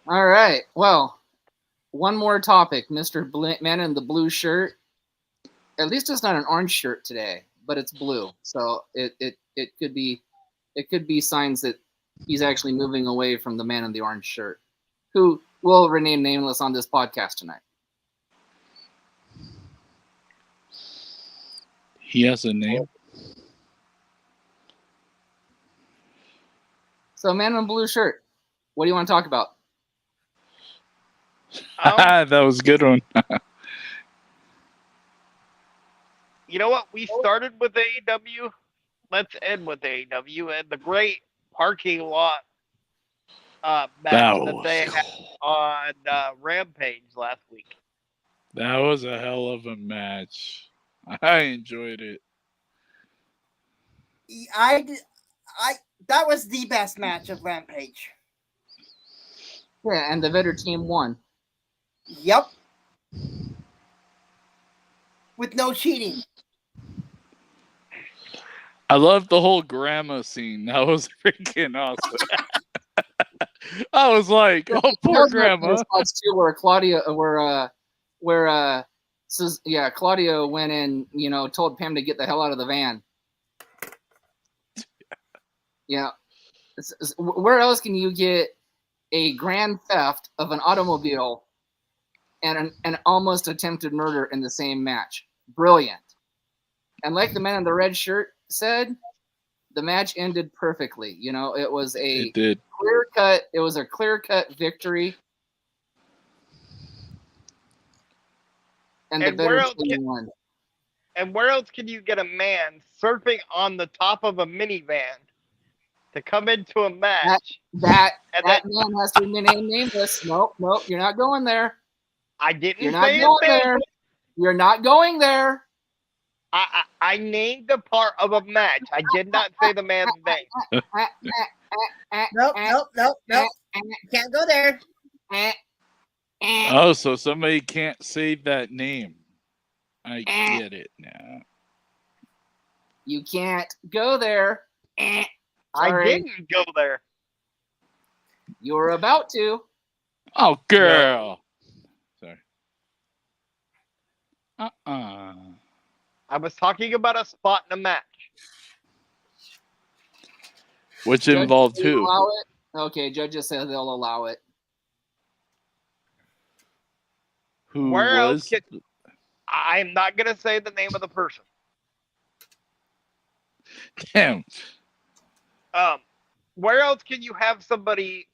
All right. Well, one more topic, Mr. Man in the blue shirt. At least it's not an orange shirt today, but it's blue. So it could be signs that he's actually moving away from the man in the orange shirt, who will remain nameless on this podcast tonight. He has a name. So man in a blue shirt. What do you want to talk about? That was a good one. You know what? We started with AEW. Let's end with AEW and the great parking lot match that they had on Rampage last week. That was a hell of a match. I enjoyed it. That was the best match of Rampage. Yeah, and the Vetter team won. Yep. With no cheating. I love the whole grandma scene. That was freaking awesome. I was like, "Oh, poor grandma." Spots too, where Claudio went in, told Pam to get the hell out of the van. Yeah, where else can you get a grand theft of an automobile and an almost attempted murder in the same match? Brilliant. And like the man in the red shirt said, the match ended perfectly. It was a clear-cut victory. And the better team won. And where else can you get a man surfing on the top of a minivan to come into a match? That man has to remain nameless. Nope, you're not going there. I didn't You're not say going it there. You're not going there. I named a part of a match. I did not say the man's name. Nope. Can't go there. Oh, so somebody can't say that name. I get it now. You can't go there. I didn't go there. You were about to. Oh, girl. No. Sorry. I was talking about a spot in a match. Which involved who? Allow it? Okay, judges say they'll allow it. Where else I'm not going to say the name of the person. Damn. Where else can you have somebody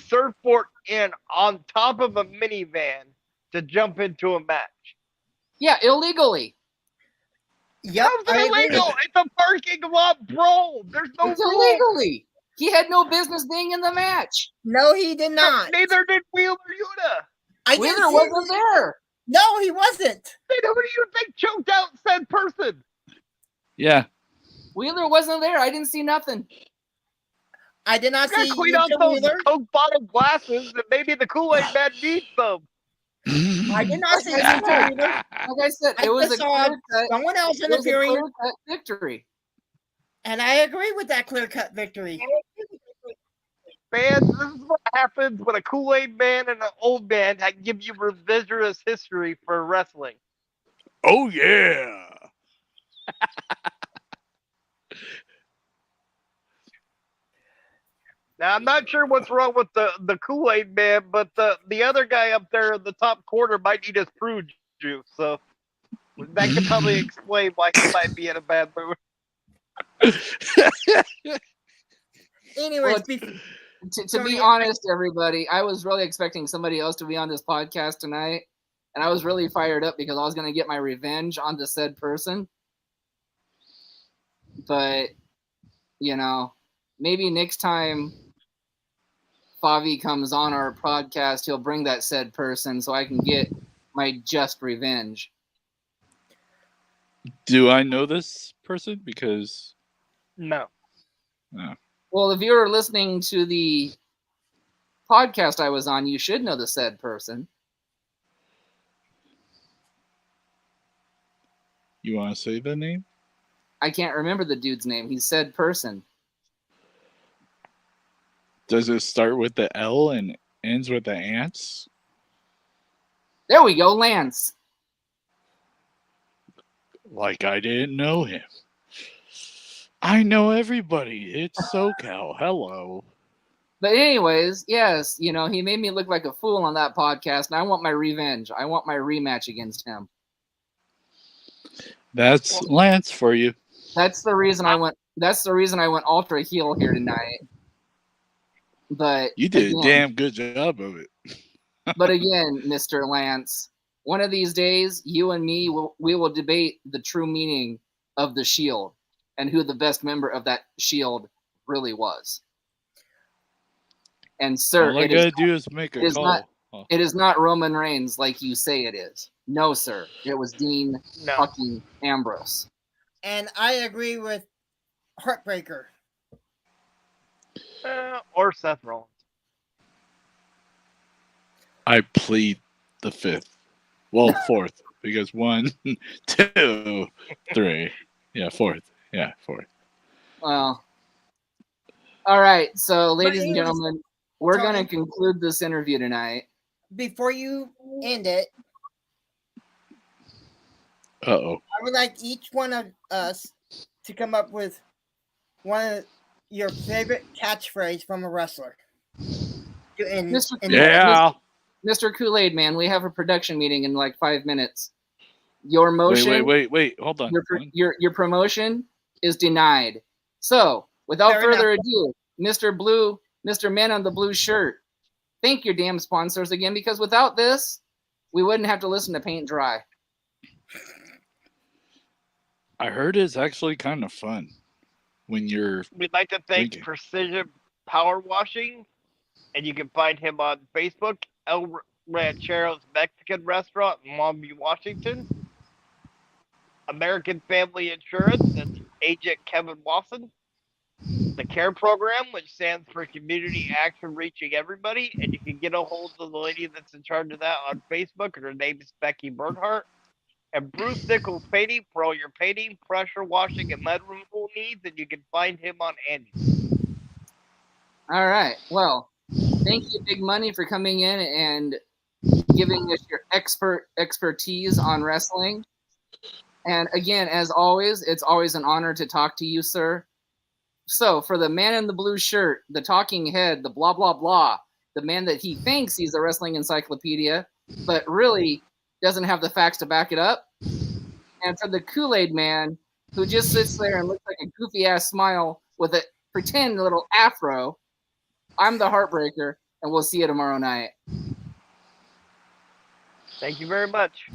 surfboard in on top of a minivan to jump into a match? Yeah, illegally. Yep. How's it illegal? It's a parking lot brawl. There's no It's rules. illegally. He had no business being in the match. No, he did not. Neither did Wheeler Yuta. Wheeler wasn't there. No, he wasn't. Then who do you think choked out said person? Yeah. Wheeler wasn't there. I didn't see nothing. I did not see Clean out those Wheeler. Coke bottle glasses and maybe the Kool-Aid man needs some. I did not see Wheeler. Like I said, it was a clear-cut. Someone else interfering. Clear-cut victory. And I agree with that clear-cut victory. Fans, this is what happens when a Kool-Aid man and an old man give you revisionist history for wrestling. Oh, yeah. Now, I'm not sure what's wrong with the Kool-Aid man, but the other guy up there in the top corner might need his prune juice, so that could probably explain why he might be in a bad mood. Anyways, to be honest, everybody, I was really expecting somebody else to be on this podcast tonight, and I was really fired up because I was going to get my revenge on the said person. But, maybe next time Favi comes on our podcast, he'll bring that said person so I can get my just revenge. Do I know this person? Because No. Well, if you're listening to the podcast I was on, you should know the said person. You want to say the name? I can't remember the dude's name. He said person. Does it start with the L and ends with the ants? There we go, Lance. Like I didn't know him. I know everybody. It's SoCal. Hello. But anyways, yes, he made me look like a fool on that podcast, and I want my revenge. I want my rematch against him. That's Lance for you. That's the reason I went ultra heel here tonight. But You did again, a damn good job of it. But again, Mr. Lance, one of these days, you and me, we will debate the true meaning of the Shield and who the best member of that Shield really was. And sir, All I gotta do is make a call. It is not Roman Reigns like you say it is. No, sir. It was Dean fucking Ambrose. And I agree with Heartbreaker. Or Seth Rollins. I plead the fifth. Well, fourth. Because 1, 2, 3. Yeah, fourth. Yeah, fourth. Well. All right. So, ladies and gentlemen, we're going to conclude this interview tonight. Before you end it, Uh-oh. I would like each one of us to come up with one of your favorite catchphrase from a wrestler. Mr. Kool-Aid Man, we have a production meeting in like 5 minutes. Your motion. Wait. Hold on. Your promotion is denied. So, without further ado, Mr. Man on the blue shirt, thank your damn sponsors again, because without this, we wouldn't have to listen to Paint Dry. I heard it's actually kind of fun when you're. We'd like to thank Precision Power Washing, and you can find him on Facebook, El Ranchero's Mexican Restaurant in Longview, Washington. American Family Insurance, that's Agent Kevin Wasson. The CARE program, which stands for Community Action Reaching Everybody, and you can get a hold of the lady that's in charge of that on Facebook, and her name is Becky Bernhardt. And Bruce Nichols Painting for all your painting, pressure washing, and lead removal needs, and you can find him on Andy. All right. Well, thank you, Big Money, for coming in and giving us your expertise on wrestling. And again, as always, it's always an honor to talk to you, sir. So, for the man in the blue shirt, the talking head, the blah, blah, blah, the man that he thinks he's a wrestling encyclopedia, but really doesn't have the facts to back it up. And for the Kool-Aid man, who just sits there and looks like a goofy-ass smile with a pretend little afro, I'm the Heartbreaker, and we'll see you tomorrow night. Thank you very much.